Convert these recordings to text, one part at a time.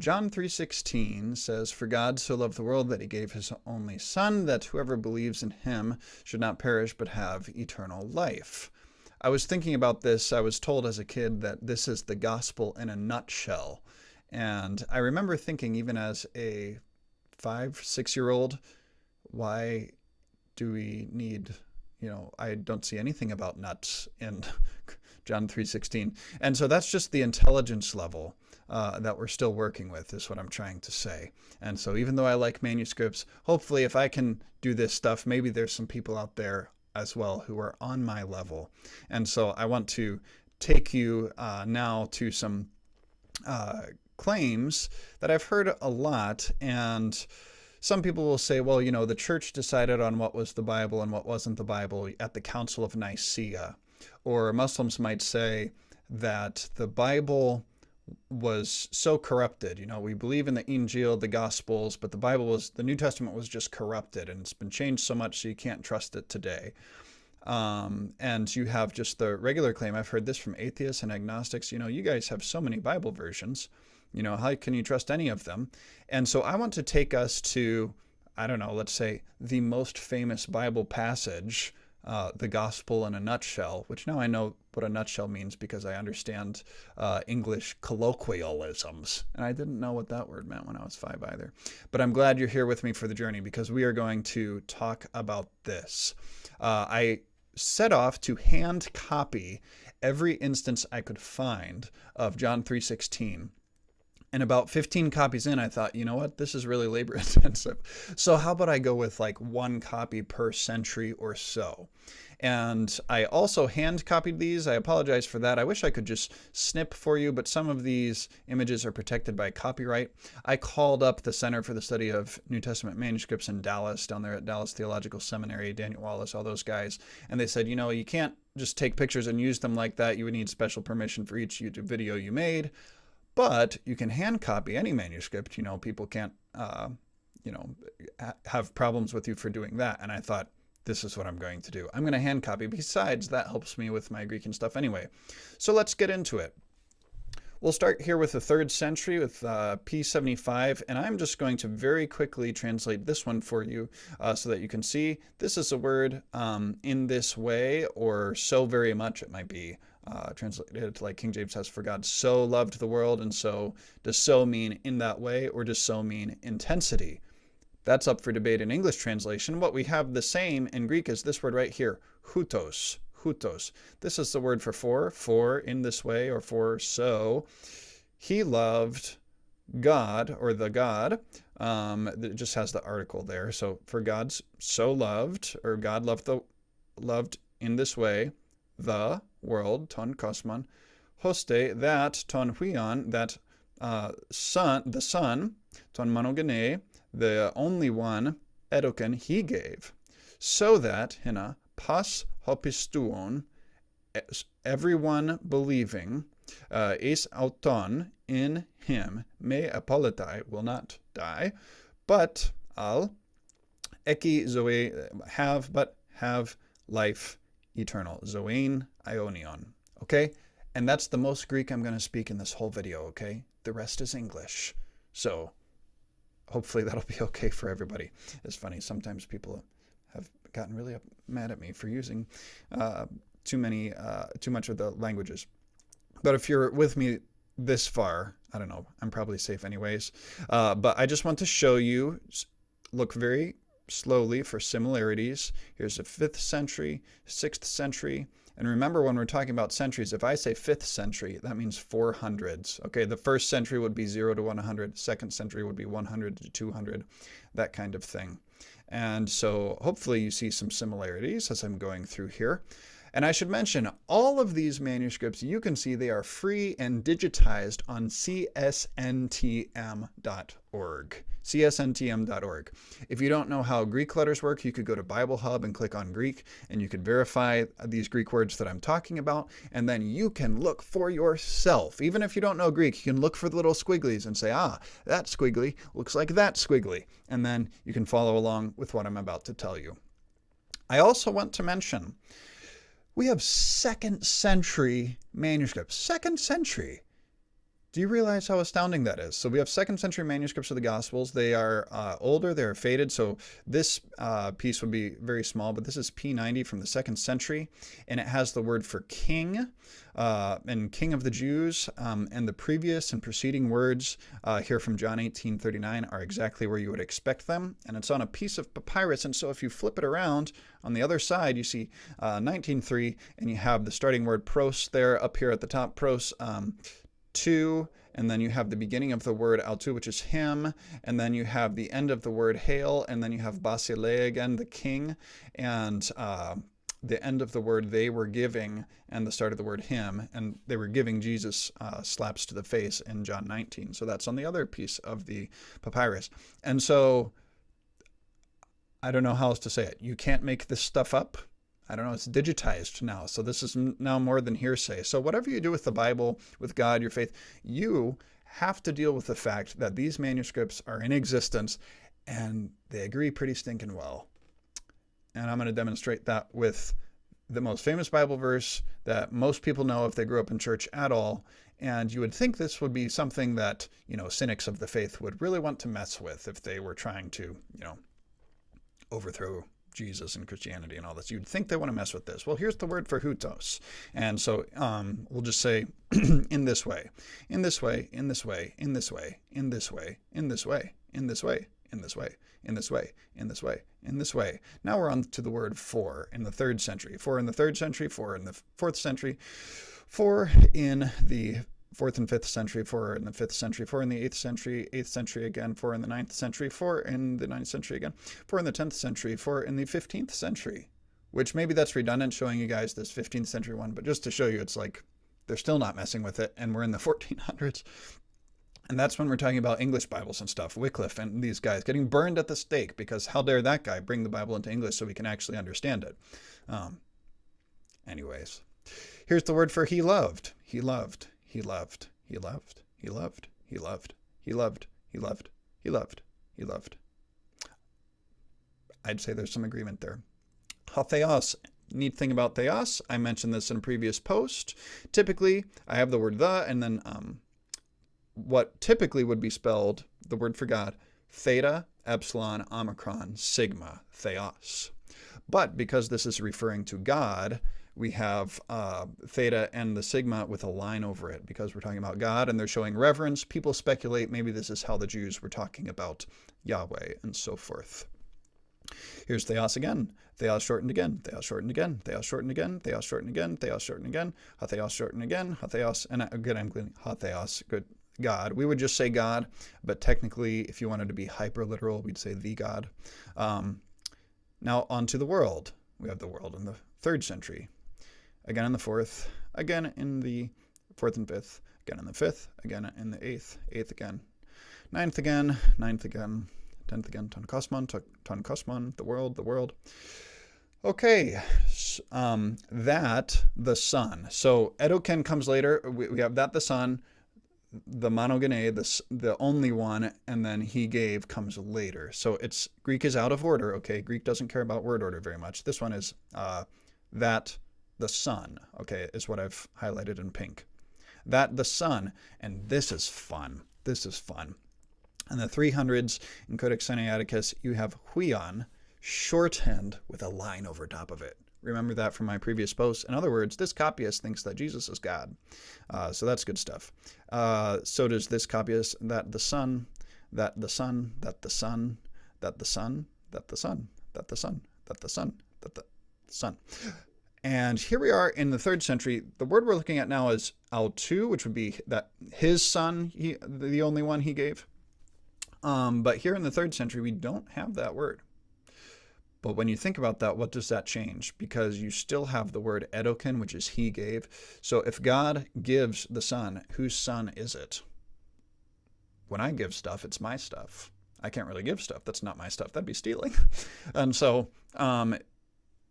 John 3:16 says, "For God so loved the world that he gave his only Son, that whoever believes in him should not perish but have eternal life." I was thinking about this. I was told as a kid that this is the gospel in a nutshell. And I remember thinking, even as a 5, 6-year-old, why do we need, I don't see anything about nuts in John 3:16. And so that's just the intelligence level that we're still working with, is what I'm trying to say. And so even though I like manuscripts, hopefully if I can do this stuff, maybe there's some people out there as well who are on my level. And so I want to take you now to some claims that I've heard a lot. And some people will say, well, the church decided on what was the Bible and what wasn't the Bible at the Council of Nicaea. Or Muslims might say that the Bible was so corrupted. We believe in the Injil, the Gospels, but the New Testament was just corrupted, and it's been changed so much so you can't trust it today. And you have just the regular claim. I've heard this from atheists and agnostics. You guys have so many Bible versions. How can you trust any of them? And so I want to take us to, I don't know, let's say the most famous Bible passage, the gospel in a nutshell, which now I know what a nutshell means because I understand English colloquialisms. And I didn't know what that word meant when I was 5 either. But I'm glad you're here with me for the journey, because we are going to talk about this. I set off to hand copy every instance I could find of John 3:16. And about 15 copies in, I thought, you know what, this is really labor intensive. So how about I go with like 1 copy per century or so? And I also hand copied these. I apologize for that. I wish I could just snip for you, but some of these images are protected by copyright. I called up the Center for the Study of New Testament Manuscripts in Dallas, down there at Dallas Theological Seminary, Daniel Wallace, all those guys. And they said, you can't just take pictures and use them like that. You would need special permission for each YouTube video you made. But you can hand copy any manuscript. People can't, have problems with you for doing that. And I thought, this is what I'm going to do. I'm going to hand copy. Besides, that helps me with my Greek and stuff anyway. So let's get into it. We'll start here with the 3rd century with P75, and I'm just going to very quickly translate this one for you so that you can see. This is a word in this way, or so very much, it might be translated like King James has, "For God so loved the world." And so does "so" mean in that way, or does "so" mean intensity? That's up for debate in English translation. What we have the same in Greek is this word right here, hutos. Hutos. This is the word for in this way, or for so. He loved God, or the God. It just has the article there. So for God's so loved, or God loved in this way, the world, ton kosmon, hoste, that, ton huion, that son, the Son, ton monogene, the only one, edoken, he gave, so that, hina, pas hopistuon, everyone believing, es auton, in him, me apolitai, will not die, but al, eki zoe, have life eternal, zoein ionion. Okay? And that's the most Greek I'm going to speak in this whole video, okay? The rest is English. So hopefully that'll be okay for everybody. It's funny, sometimes people have gotten really mad at me for using too much of the languages. But if you're with me this far, I don't know, I'm probably safe anyways. But I just want to show you, look very slowly for similarities. Here's the 5th century, 6th century. And remember, when we're talking about centuries, if I say 5th century, that means 400s. Okay, the 1st century would be 0 to 100. 2nd century would be 100 to 200, that kind of thing. And so hopefully you see some similarities as I'm going through here. And I should mention, all of these manuscripts, you can see they are free and digitized on csntm.org. csntm.org. If you don't know how Greek letters work, you could go to Bible Hub and click on Greek, and you could verify these Greek words that I'm talking about, and then you can look for yourself. Even if you don't know Greek, you can look for the little squigglies and say, that squiggly looks like that squiggly. And then you can follow along with what I'm about to tell you. I also want to mention, we have 2nd century manuscripts. 2nd century. Do you realize how astounding that is? So we have second century manuscripts of the Gospels. They are older, they're faded. So this piece would be very small, but this is P90 from the second century. And it has the word for king and king of the Jews. And the previous and preceding words here from John 18:39 are exactly where you would expect them. And it's on a piece of papyrus. And so if you flip it around, on the other side, you see 19:3, and you have the starting word pros there up here at the top, pros. To, and then you have the beginning of the word altu, which is him, and then you have the end of the word hail, and then you have basile again, the king, and the end of the word they were giving, and the start of the word him, and they were giving Jesus slaps to the face in John 19. So that's on the other piece of the papyrus. And so I don't know how else to say it. You can't make this stuff up. I don't know, it's digitized now. So this is now more than hearsay. So whatever you do with the Bible, with God, your faith, you have to deal with the fact that these manuscripts are in existence and they agree pretty stinking well. And I'm going to demonstrate that with the most famous Bible verse that most people know if they grew up in church at all. And you would think this would be something that, cynics of the faith would really want to mess with if they were trying to, overthrow Jesus and Christianity and all this. You'd think they want to mess with this. Well, here's the word for hutos. And so we'll just say in this way, in this way, in this way, in this way, in this way, in this way, in this way, in this way, in this way, in this way, in this way. Now we're on to the word for in the 3rd century. For in the 3rd century, for in the 4th century, for in the 4th and 5th century, 4 in the 5th century, 4 in the 8th century, 8th century again, 4 in the 9th century, 4 in the 9th century again, 4 in the 10th century, 4 in the 15th century, which maybe that's redundant showing you guys this 15th century one, but just to show you it's like they're still not messing with it, and we're in the 1400s. And that's when we're talking about English Bibles and stuff, Wycliffe and these guys getting burned at the stake because how dare that guy bring the Bible into English so we can actually understand it. Anyways, here's the word for he loved. He loved. He loved, he loved, he loved, he loved, he loved, he loved, he loved, he loved. I'd say there's some agreement there. Theos. Neat thing about theos, I mentioned this in a previous post. Typically, I have the word the, and then what typically would be spelled, the word for God, theta, epsilon, omicron, sigma, theos. But because this is referring to God, we have theta and the sigma with a line over it because we're talking about God and they're showing reverence. People speculate maybe this is how the Jews were talking about Yahweh and so forth. Here's theos again. Theos shortened again. Theos shortened again. Theos shortened again. Theos shortened again. Theos shortened again. Hatheos shortened again. Hatheos. And again, I'm going Hatheos. Good. God. We would just say God, but technically, if you wanted to be hyper literal, we'd say the God. Now on to the world. We have the world in the 3rd century. Again in the 4th, again in the 4th and 5th, again in the 5th, again in the 8th, 8th again, 9th again, 9th again, 10th again, ton kosmon, the world. Okay, that, the Son. So Edoken comes later, we have that, the Son, the monogene, the only one, and then he gave comes later. So it's, Greek is out of order, okay? Greek doesn't care about word order very much. This one is that, the Son, okay, is what I've highlighted in pink. That, the Son, and this is fun. This is fun. In the 300s, in Codex Sinaiticus, you have huion, shorthand with a line over top of it. Remember that from my previous post. In other words, this copyist thinks that Jesus is God. So that's good stuff. So does this copyist, that the Son, that the Son, that the Son, that the Son, that the Son, that the Son, that the Son, that the Son. And here we are in the 3rd century. The word we're looking at now is autou, which would be that his son, the only one he gave. But here in the 3rd century, we don't have that word. But when you think about that, what does that change? Because you still have the word edoken, which is he gave. So if God gives the Son, whose son is it? When I give stuff, it's my stuff. I can't really give stuff. That's not my stuff. That'd be stealing. And so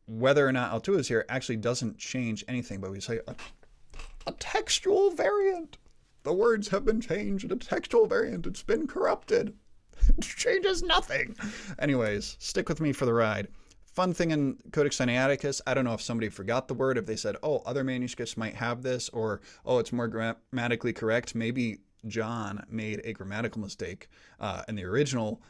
whether or not autou is here actually doesn't change anything, but we say a textual variant. The words have been changed. A textual variant. It's been corrupted. It changes nothing. Anyways, stick with me for the ride. Fun thing in Codex Sinaiticus, I don't know if somebody forgot the word, if they said, oh, other manuscripts might have this, or, oh, it's more grammatically correct. Maybe John made a grammatical mistake in the original,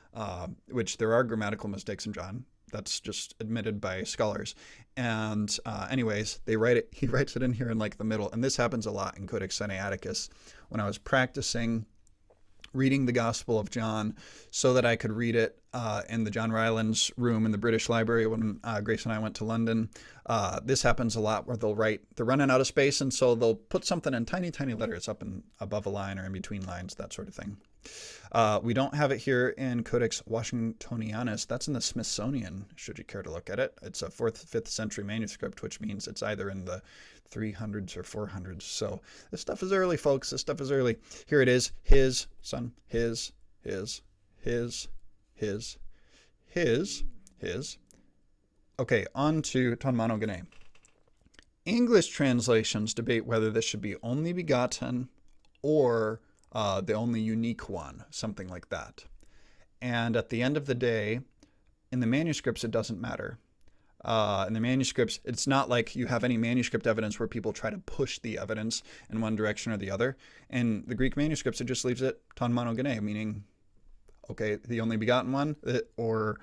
which there are grammatical mistakes in John. That's just admitted by scholars. And anyways, they write it. He writes it in here in like the middle, and this happens a lot in Codex Sinaiticus. When I was practicing reading the Gospel of John so that I could read it in the John Rylands room in the British Library when Grace and I went to London. This happens a lot where they're running out of space, and so they'll put something in tiny, tiny letters up and above a line or in between lines, that sort of thing. We don't have it here in Codex Washingtonianus. That's in the Smithsonian, should you care to look at it. It's a 4th, 5th century manuscript, which means it's either in the 300s or 400s. So this stuff is early, folks. This stuff is early. Here it is. His, son, his. Okay, on to ton monogenes. English translations debate whether this should be only begotten or the only unique one, something like that. And at the end of the day, in the manuscripts, it doesn't matter. In the manuscripts, it's not like you have any manuscript evidence where people try to push the evidence in one direction or the other. In the Greek manuscripts, it just leaves it ton monogenes, meaning, okay, the only begotten one, or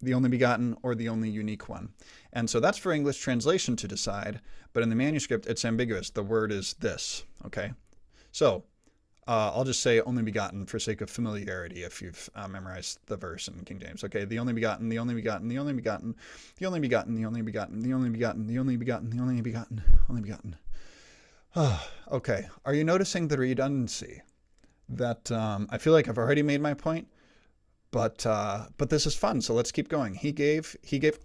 the only begotten or the only unique one. And so that's for English translation to decide, but in the manuscript, it's ambiguous. The word is this, okay? So I'll just say only begotten for sake of familiarity if you've memorized the verse in King James. Okay, the only begotten, the only begotten, the only begotten, the only begotten, the only begotten, the only begotten, the only begotten, the only begotten, only begotten. Okay, are you noticing the redundancy? That I feel like I've already made my point, but this is fun, so let's keep going. He gave,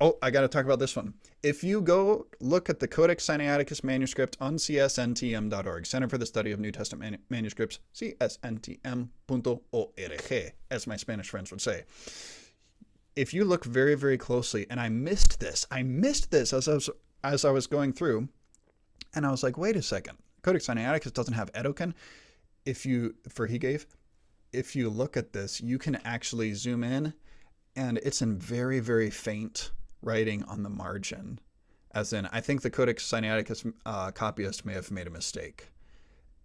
oh, I got to talk about this one. If you go look at the Codex Sinaiticus manuscript on csntm.org, Center for the Study of New Testament Manuscripts, csntm.org, as my Spanish friends would say. If you look very, very closely, and I missed this as I was going through, and I was like, wait a second, Codex Sinaiticus doesn't have edoken. If you look at this, you can actually zoom in, and it's in very, very faint writing on the margin. As in, I think the Codex Sinaiticus copyist may have made a mistake.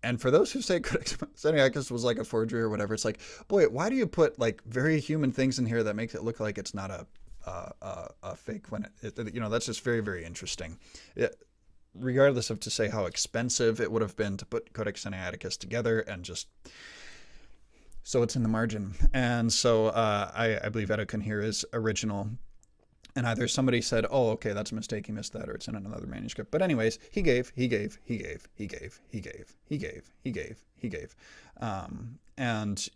And for those who say Codex Sinaiticus was like a forgery or whatever, it's like, boy, why do you put like very human things in here that makes it look like it's not a fake when that's just very, very interesting. Regardless of to say how expensive it would have been to put Codex Sinaiticus together, and just so it's in the margin. And so I believe edoken here is original. And either somebody said, oh, okay, that's a mistake, he missed that, or it's in another manuscript. But anyways, he gave. And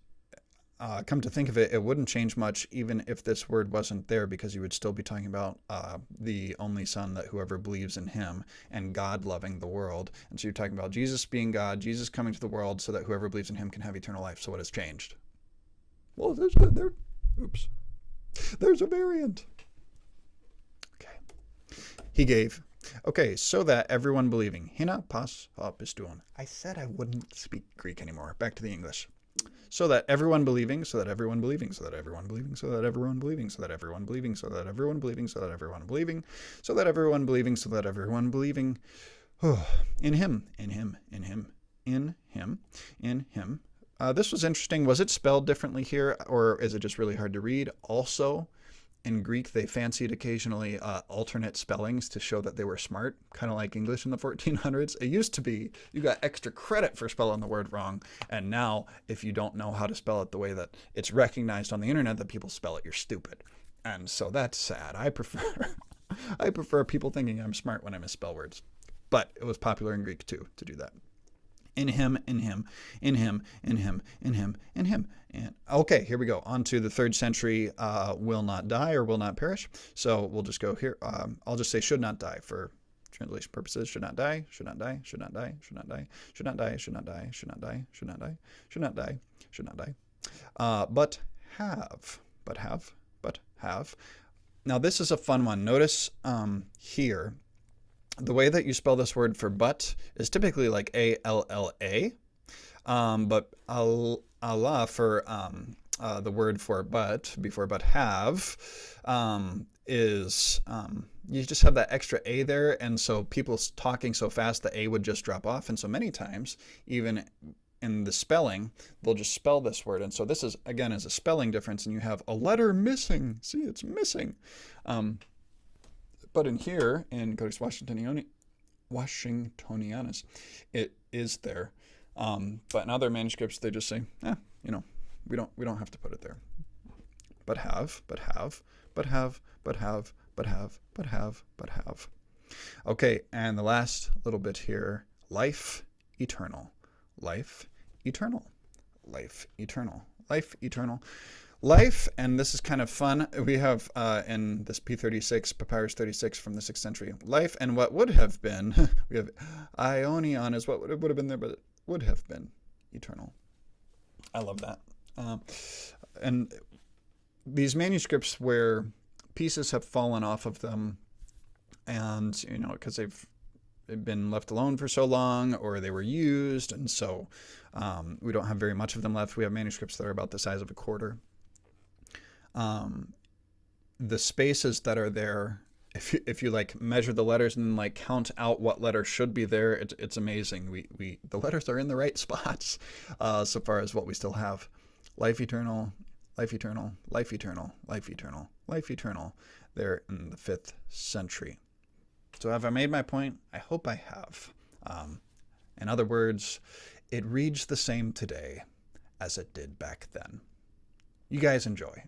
come to think of it, it wouldn't change much even if this word wasn't there, because you would still be talking about the only Son, that whoever believes in him, and God loving the world. And so you're talking about Jesus being God, Jesus coming to the world so that whoever believes in him can have eternal life. So what has changed? Well, there's a variant. Okay. He gave. Okay, so that everyone believing. Hina pas piston. I said I wouldn't speak Greek anymore. Back to the English. So that everyone believing, so that everyone believing, so that everyone believing, so that everyone believing, so that everyone believing, so that everyone believing, so that everyone believing, so that everyone believing, so that everyone believing. In him, in him, in him, in him, in him. This was interesting. Was it spelled differently here, or is it just really hard to read? Also, in Greek, they fancied occasionally alternate spellings to show that they were smart, kind of like English in the 1400s. It used to be you got extra credit for spelling the word wrong, and now if you don't know how to spell it the way that it's recognized on the internet that people spell it, you're stupid. And so that's sad. I prefer people thinking I'm smart when I misspell words. But it was popular in Greek too to do that. In him, in him, in him, in him, in him, in him. And okay, here we go. On to the 3rd century, will not die or will not perish. So we'll just go here. I'll just say should not die for translation purposes. Should not die, should not die, should not die, should not die, should not die, should not die, should not die, should not die, should not die, should not die. But have. Now this is a fun one. Notice here, the way that you spell this word for but is typically like A-L-L-A, but Allah for the word for but, before but have, is you just have that extra A there, and so people talking so fast, the A would just drop off. And so many times, even in the spelling, they'll just spell this word. And so this is, again, is a spelling difference, and you have a letter missing. See, it's missing. But in here, in Codex Washingtonianus, it is there. But in other manuscripts, they just say, you know, we don't have to put it there. But have. Okay, and the last little bit here, life eternal. Life eternal. Life eternal. Life eternal. Life, and this is kind of fun, we have in this P36, Papyrus 36 from the 6th century, life and what would have been, we have Ionion is what would have been there, but it would have been eternal. I love that. And these manuscripts where pieces have fallen off of them, and, you know, because they've been left alone for so long, or they were used, and so we don't have very much of them left. We have manuscripts that are about the size of a quarter. The spaces that are there, if you like measure the letters and like count out what letter should be there, it's amazing. The letters are in the right spots so far as what we still have. Life eternal, life eternal, life eternal, life eternal, life eternal, there in the 5th century. So have I made my point? I hope I have. In other words, it reads the same today as it did back then. You guys enjoy.